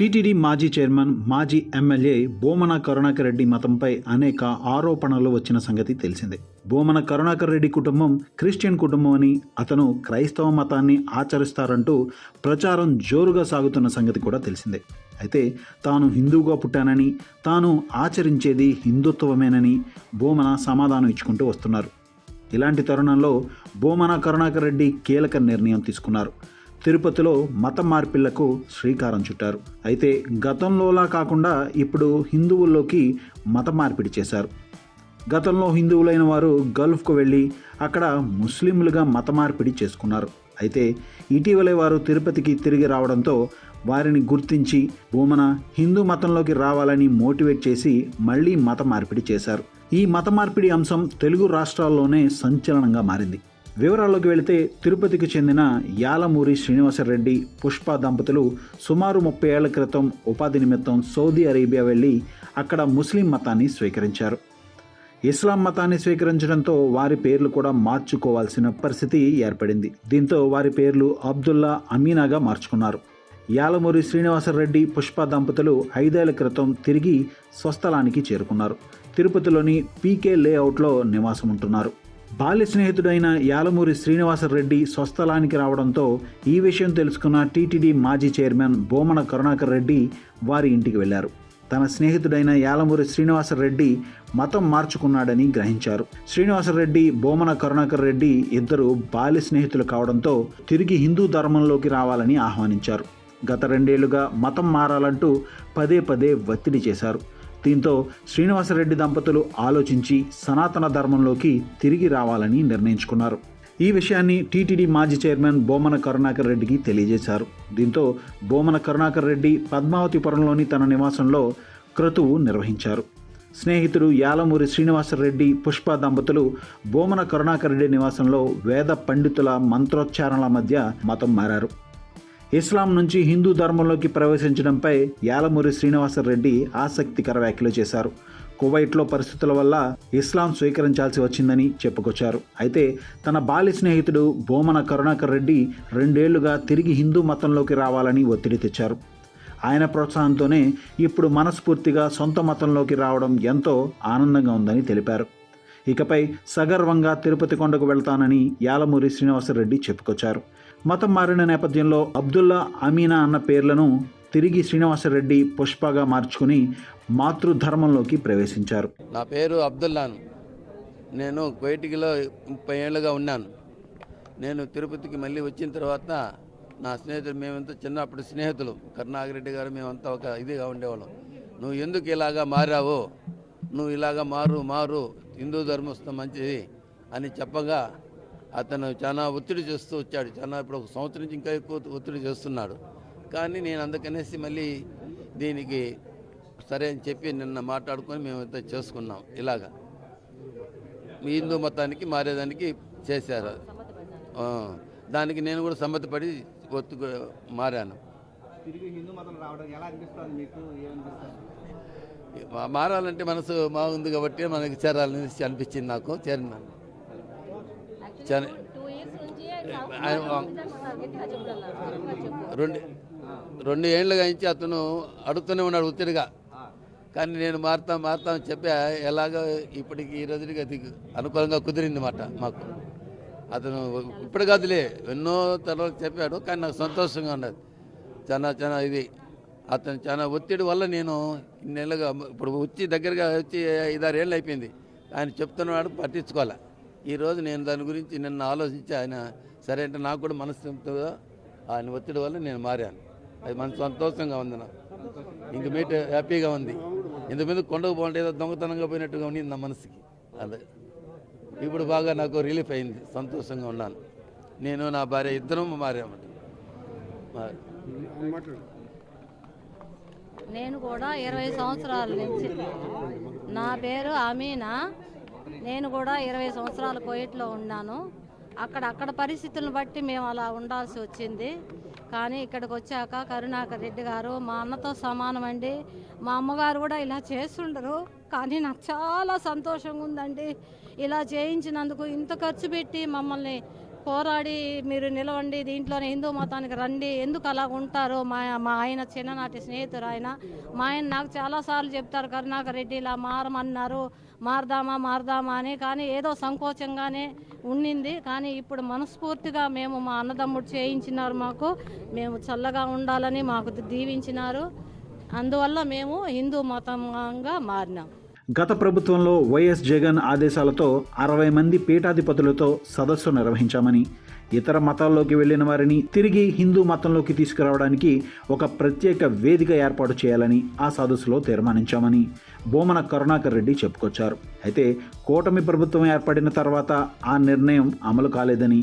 TTD మాజీ chairman, మాజీ MLA Bhumana Karunakar Reddy మతంపై అనేక ఆరోపణలు వచ్చిన సంగతి తెలిసిందే. బోమన కరుణాకర్ రెడ్డి కుటుంబం క్రిస్టియన్ కుటుంబం అని, అతను క్రైస్తవ మతాన్ని ఆచరిస్తారంటూ ప్రచారం జోరుగా సాగుతున్న సంగతి కూడా తెలిసిందే. అయితే తాను హిందువుగా పుట్టానని, తాను ఆచరించేది హిందుత్వమేనని బోమన సమాధానం ఇచ్చుకుంటూ వస్తున్నారు. ఇలాంటి తరుణంలో బోమన కరుణాకర్ రెడ్డి కీలక నిర్ణయం తీసుకున్నారు. తిరుపతిలో మత మార్పిళ్లకు శ్రీకారం చుట్టారు. అయితే గతంలోలా కాకుండా ఇప్పుడు హిందువుల్లోకి మత మార్పిడి చేశారు. గతంలో హిందువులైన వారు గల్ఫ్కు వెళ్ళి అక్కడ ముస్లింలుగా మత మార్పిడి చేసుకున్నారు. అయితే ఇటీవలే వారు తిరుపతికి తిరిగి రావడంతో వారిని గుర్తించి బోమన హిందూ మతంలోకి రావాలని మోటివేట్ చేసి మళ్ళీ మత మార్పిడి చేశారు. ఈ మత మార్పిడి అంశం తెలుగు రాష్ట్రాల్లోనే సంచలనంగా మారింది. వివరాల్లోకి వెళితే తిరుపతికి చెందిన యాలమూరి శ్రీనివాసరెడ్డి, పుష్ప దంపతులు సుమారు 30 ఏళ్ల క్రితం ఉపాధి నిమిత్తం సౌదీ అరేబియా వెళ్ళి అక్కడ ముస్లిం మతాన్ని స్వీకరించారు. ఇస్లాం మతాన్ని స్వీకరించడంతో వారి పేర్లు కూడా మార్చుకోవాల్సిన పరిస్థితి ఏర్పడింది. దీంతో వారి పేర్లు అబ్దుల్లా, అమీనాగా మార్చుకున్నారు. యాలమూరి శ్రీనివాసరెడ్డి, పుష్ప దంపతులు 5 ఏళ్ల క్రితం తిరిగి స్వస్థలానికి చేరుకున్నారు. తిరుపతిలోని పీకే లేఅవుట్లో నివాసం ఉంటున్నారు. బాల్య స్నేహితుడైన యాలమూరి శ్రీనివాసరెడ్డి స్వస్థలానికి రావడంతో ఈ విషయం తెలుసుకున్న టీటీడీ మాజీ చైర్మన్ బోమన కరుణాకర్ రెడ్డి వారి ఇంటికి వెళ్లారు. తన స్నేహితుడైన యాలమూరి శ్రీనివాసరెడ్డి మతం మార్చుకున్నాడని గ్రహించారు. శ్రీనివాసరెడ్డి, బోమన కరుణాకర్ రెడ్డి ఇద్దరు బాల్య స్నేహితులు కావడంతో తిరిగి హిందూ ధర్మంలోకి రావాలని ఆహ్వానించారు. గత 2 ఏళ్లుగా మతం మారాలంటూ పదే పదే ఒత్తిడి చేశారు. దీంతో శ్రీనివాసరెడ్డి దంపతులు ఆలోచించి సనాతన ధర్మంలోకి తిరిగి రావాలని నిర్ణయించుకున్నారు. ఈ విషయాన్ని టీటీడీ మాజీ చైర్మన్ బోమన కరుణాకర్ రెడ్డికి తెలియజేశారు. దీంతో బోమన కరుణాకర్ రెడ్డి పద్మావతిపురంలోని తన నివాసంలో క్రతువు నిర్వహించారు. స్నేహితుడు యాలమూరి శ్రీనివాసరెడ్డి, పుష్ప దంపతులు బోమన కరుణాకర్ రెడ్డి నివాసంలో వేద పండితుల మంత్రోచ్చారణల మధ్య మతం మారారు. ఇస్లాం నుంచి హిందూ ధర్మంలోకి ప్రవేశించడంపై యాలమూరి శ్రీనివాసరెడ్డి ఆసక్తికర వ్యాఖ్యలు చేశారు. కువైట్లో పరిస్థితుల వల్ల ఇస్లాం స్వీకరించాల్సి వచ్చిందని చెప్పుకొచ్చారు. అయితే తన బాల్య స్నేహితుడు బోమన కరుణాకర్ రెడ్డి 2 ఏళ్లుగా తిరిగి హిందూ మతంలోకి రావాలని ఒత్తిడి తెచ్చారు. ఆయన ప్రోత్సాహంతోనే ఇప్పుడు మనస్ఫూర్తిగా సొంత మతంలోకి రావడం ఎంతో ఆనందంగా ఉందని తెలిపారు. ఇకపై సగర్వంగా తిరుపతి కొండకు వెళ్తానని యాలమూరి శ్రీనివాసరెడ్డి చెప్పుకొచ్చారు. మతం మారిన నేపథ్యంలో అబ్దుల్లా, అమీనా అన్న పేర్లను తిరిగి శ్రీనివాసరెడ్డి, పుష్పగా మార్చుకుని మాతృధర్మంలోకి ప్రవేశించారు. నా పేరు అబ్దుల్లాను. నేను కువైట్లో 30 ఏళ్ళుగా ఉన్నాను. నేను తిరుపతికి మళ్ళీ వచ్చిన తర్వాత నా స్నేహితులు, మేమంతా చిన్నప్పుడు స్నేహితులు, కరుణాకర్ రెడ్డి గారు, మేమంతా ఒక ఇదిగా ఉండేవాళ్ళం. నువ్వు ఎందుకు ఇలాగా మారావు, నువ్వు ఇలాగా మారు హిందూ ధర్మస్థం మంచిది అని చెప్పగా అతను చాలా ఒత్తిడి చేస్తూ వచ్చాడు. ఇప్పుడు 1 సంవత్సరం నుంచి ఇంకా ఎక్కువ ఒత్తిడి చేస్తున్నాడు. కానీ నేను అందుకనేసి మళ్ళీ దీనికి సరే అని చెప్పి నిన్న మాట్లాడుకొని మేమంతా చేసుకున్నాం. ఇలాగా మీ హిందూ మతానికి మారేదానికి చేశారు. దానికి నేను కూడా సమ్మతిపడి మారాను. మారాలంటే మనసు బాగుంది కాబట్టి మనకి చేరాలని అనిపించింది. నాకు చేరినాను. 2 ఏళ్ళుగా నుంచి అతను అడుగుతూనే ఉన్నాడు ఒత్తిడిగా. కానీ నేను మారుతాం చెప్పి ఎలాగో ఇప్పటికి ఈ రోజుకి అది అనుకూలంగా కుదిరింది మాట మాకు. అతను ఇప్పుడు కాదులే, ఎన్నో తర్వాత చెప్పాడు. కానీ నాకు సంతోషంగా ఉన్నది. చాలా ఇది అతను చాలా ఒత్తిడి వల్ల నేను ఇన్నేళ్ళుగా ఇప్పుడు దగ్గరగా వచ్చి 5-6 ఏళ్ళు అయిపోయింది. ఆయన చెప్తున్నవాడు పట్టించుకోవాలి. ఈరోజు నేను దాని గురించి నిన్న ఆలోచించి ఆయన సరే అంటే నాకు కూడా మనసుగా ఆయన ఒత్తిడి వల్ల నేను మారాను. అది మనసు సంతోషంగా ఉంది. నాకు ఇంక మీట్ హ్యాపీగా ఉంది. ఇంతకుముందు కొండకు పోంటే ఏదో దొంగతనంగా పోయినట్టుగా ఉంది నా మనసుకి. అదే ఇప్పుడు బాగా నాకు రిలీఫ్ అయింది, సంతోషంగా ఉన్నాను. నేను నా భార్య ఇద్దరం మారామట. నేను కూడా 20 సంవత్సరాల నుంచి, నా పేరు అమీనా. నేను కూడా 20 సంవత్సరాలు కువైట్లో ఉన్నాను. అక్కడ పరిస్థితులను బట్టి మేము అలా ఉండాల్సి వచ్చింది. కానీ ఇక్కడికి వచ్చాక కరుణాకర్ రెడ్డి గారు మా అన్నతో సమానం అండి. మా అమ్మగారు కూడా ఇలా చేస్తుండరు. కానీ నాకు చాలా సంతోషంగా ఉందండి ఇలా చేయించినందుకు. ఇంత ఖర్చు పెట్టి మమ్మల్ని పోరాడి మీరు నిలవండి, దీంట్లోనే హిందూ మతానికి రండి, ఎందుకు అలా ఉంటారో మా ఆయన చిన్ననాటి స్నేహితుడు ఆయన. మా ఆయన నాకు చాలాసార్లు చెప్తారు, కరుణాకర్ రెడ్డి ఇలా మారమన్నారు, మారదామా అని. కానీ ఏదో సంకోచంగానే ఉండింది. కానీ ఇప్పుడు మనస్ఫూర్తిగా మేము మా అన్నదమ్ముడు చేయించినారు, మేము చల్లగా ఉండాలని మాకు దీవించినారు. అందువల్ల మేము హిందూ మతంగా మారినాం. గత ప్రభుత్వంలో వైఎస్ జగన్ ఆదేశాలతో 60 మంది పీఠాధిపతులతో సదస్సు నిర్వహించామని, ఇతర మతాల్లోకి వెళ్లిన వారిని తిరిగి హిందూ మతంలోకి తీసుకురావడానికి ఒక ప్రత్యేక వేదిక ఏర్పాటు చేయాలని ఆ సదస్సులో తీర్మానించామని బోమన కరుణాకర్ రెడ్డి చెప్పుకొచ్చారు. అయితే కూటమి ప్రభుత్వం ఏర్పడిన తర్వాత ఆ నిర్ణయం అమలు కాలేదని,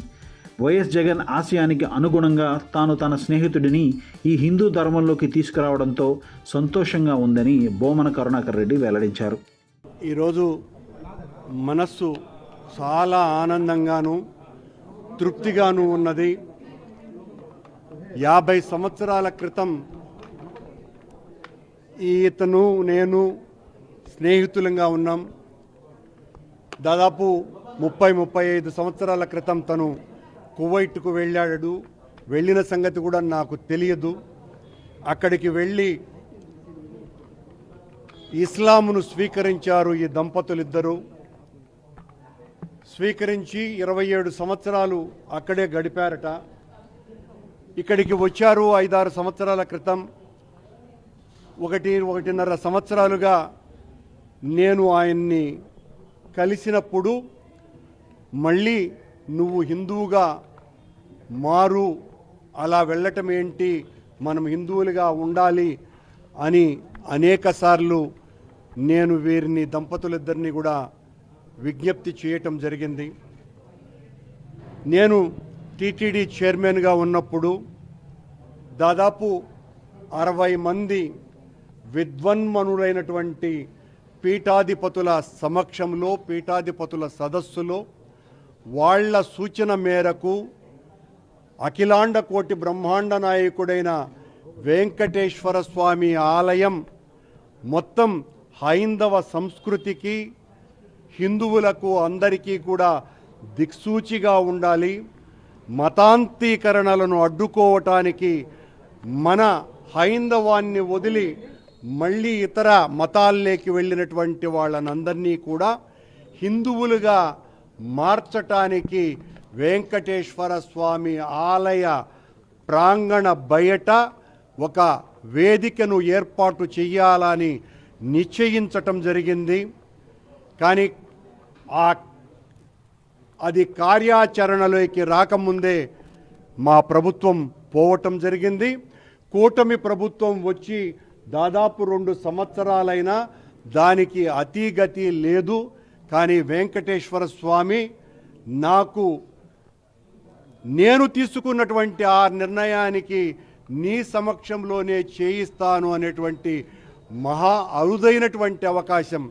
వైఎస్ జగన్ ఆశయానికి అనుగుణంగా తాను తన స్నేహితుడిని ఈ హిందూ ధర్మంలోకి తీసుకురావడంతో సంతోషంగా ఉందని బోమన కరుణాకర్ రెడ్డి వెల్లడించారు. ఈరోజు మనస్సు చాలా ఆనందంగాను తృప్తిగాను ఉన్నది. 50 సంవత్సరాల క్రితం ఇతను నేను స్నేహితులంగా ఉన్నాం. దాదాపు 30-35 సంవత్సరాల క్రితం తను కువైట్కు వెళ్ళాడు. వెళ్ళిన సంగతి కూడా నాకు తెలియదు. అక్కడికి వెళ్ళి ఇస్లామును స్వీకరించారు ఈ దంపతులిద్దరూ. స్వీకరించి 27 సంవత్సరాలు అక్కడే గడిపారట. ఇక్కడికి వచ్చారు 5-6 సంవత్సరాల క్రితం. 1-1.5 సంవత్సరాలుగా నేను ఆయన్ని కలిసినప్పుడు మళ్ళీ నువ్వు హిందువుగా మారు, అలా వెళ్ళటం ఏంటి, మనం హిందువులుగా ఉండాలి అని అనేకసార్లు నేను వీరిని దంపతులిద్దరినీ కూడా విజ్ఞప్తి చేయటం జరిగింది. నేను టీటీడీ చైర్మన్గా ఉన్నప్పుడు దాదాపు 60 మంది విద్వన్మనులైనటువంటి పీఠాధిపతుల సమక్షంలో, పీఠాధిపతుల సదస్సులో వాళ్ళ సూచన మేరకు అఖిలాండ కోటి బ్రహ్మాండ నాయకుడైన వెంకటేశ్వర స్వామి ఆలయం మొత్తం హైందవ సంస్కృతికి, హిందువులకు అందరికీ కూడా దిక్సూచిగా ఉండాలి. మతాంతీకరణలను అడ్డుకోవటానికి మన హైందవాన్ని వదిలి మళ్ళీ ఇతర మతాల్లోకి వెళ్ళినటువంటి వాళ్ళనందరినీ కూడా హిందువులుగా మార్చటానికి వెంకటేశ్వర స్వామి ఆలయ ప్రాంగణ బయట ఒక వేదికను ఏర్పాటు చేయాలని నిశ్చయించటం జరిగింది. కానీ అది కార్యాచరణలోకి రాకముందే మా ప్రభుత్వం పోవటం జరిగింది. కూటమి ప్రభుత్వం వచ్చి దాదాపు 2 సంవత్సరాలైనా దానికి అతీగతి లేదు. కానీ వెంకటేశ్వర స్వామి నేను తీసుకున్నటువంటి ఆ నిర్ణయానికి నీ సమక్షంలోనే చేయిస్తాను అనేటువంటి మహా అరుదైనటువంటి అవకాశం,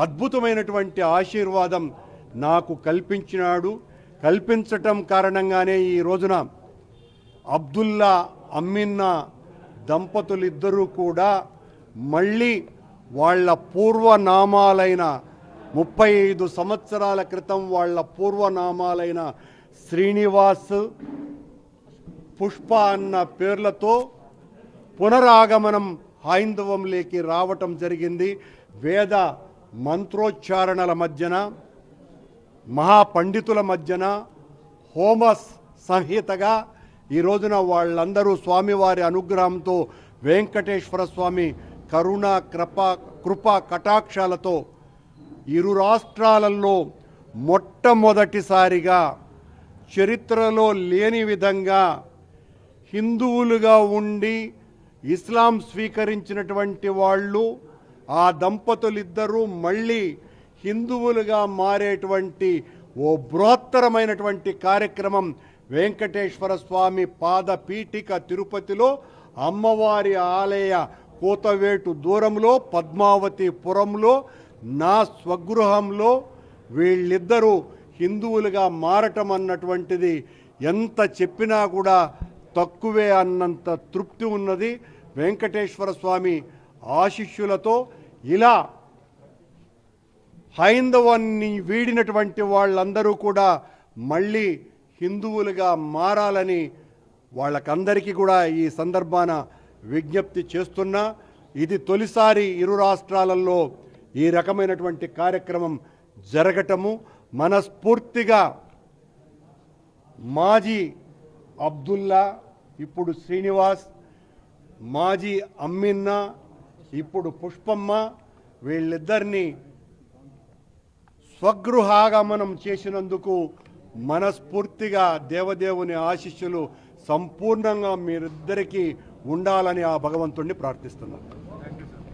అద్భుతమైనటువంటి ఆశీర్వాదం నాకు కల్పించినాడు. కల్పించటం కారణంగానే ఈ రోజున అబ్దుల్లా అమ్మిన్నా దంపతులిద్దరూ కూడా మళ్ళీ వాళ్ళ పూర్వనామాలైన 35 సంవత్సరాల క్రితం వాళ్ళ పూర్వనామాలైన శ్రీనివాస్, పుష్ప అన్న పేర్లతో పునరాగమనం హైందవంలోకి రావటం జరిగింది. వేద మంత్రోచ్చారణల మధ్యన, మహాపండితుల మధ్యన, హోమ సంహితగా ఈ రోజున వాళ్ళందరూ స్వామివారి అనుగ్రహంతో, వెంకటేశ్వర స్వామి కరుణ కృప కటాక్షాలతో ఇరు రాష్ట్రాలలో మొట్టమొదటిసారిగా చరిత్రలో లేని విధంగా హిందువులుగా ఉండి ఇస్లాం స్వీకరించినటువంటి వాళ్ళు, ఆ దంపతులిద్దరూ మళ్ళీ హిందువులుగా మారేటువంటి ఓ బృహత్తరమైనటువంటి కార్యక్రమం వెంకటేశ్వర స్వామి పాదపీఠిక తిరుపతిలో, అమ్మవారి ఆలయ కోతవేటు దూరంలో, పద్మావతిపురంలో, నా స్వగృహంలో వీళ్ళిద్దరూ హిందువులుగా మారటం అన్నటువంటిది ఎంత చెప్పినా కూడా తక్కువే అన్నంత తృప్తి ఉన్నది. వెంకటేశ్వర స్వామి ఆశీస్సులతో ఇలా హైందవాన్ని వీడినటువంటి వాళ్ళందరూ కూడా మళ్ళీ హిందువులుగా మారాలని వాళ్ళకందరికీ కూడా ఈ సందర్భాన విజ్ఞప్తి చేస్తున్నా. ఇది తొలిసారి ఇరు రాష్ట్రాలలో ఈ రకమైనటువంటి కార్యక్రమం జరగటము. మనస్ఫూర్తిగా మాజీ అబ్దుల్లా, ఇప్పుడు శ్రీనివాస్, మాజీ అమ్మిన్న, ఇప్పుడు పుష్పమ్మ, వీళ్ళిద్దరినీ స్వగృహాగమనం చేసినందుకు మనస్ఫూర్తిగా దేవదేవుని ఆశీస్సులు సంపూర్ణంగా మీరిద్దరికీ ఉండాలని ఆ భగవంతుణ్ణి ప్రార్థిస్తున్నాను.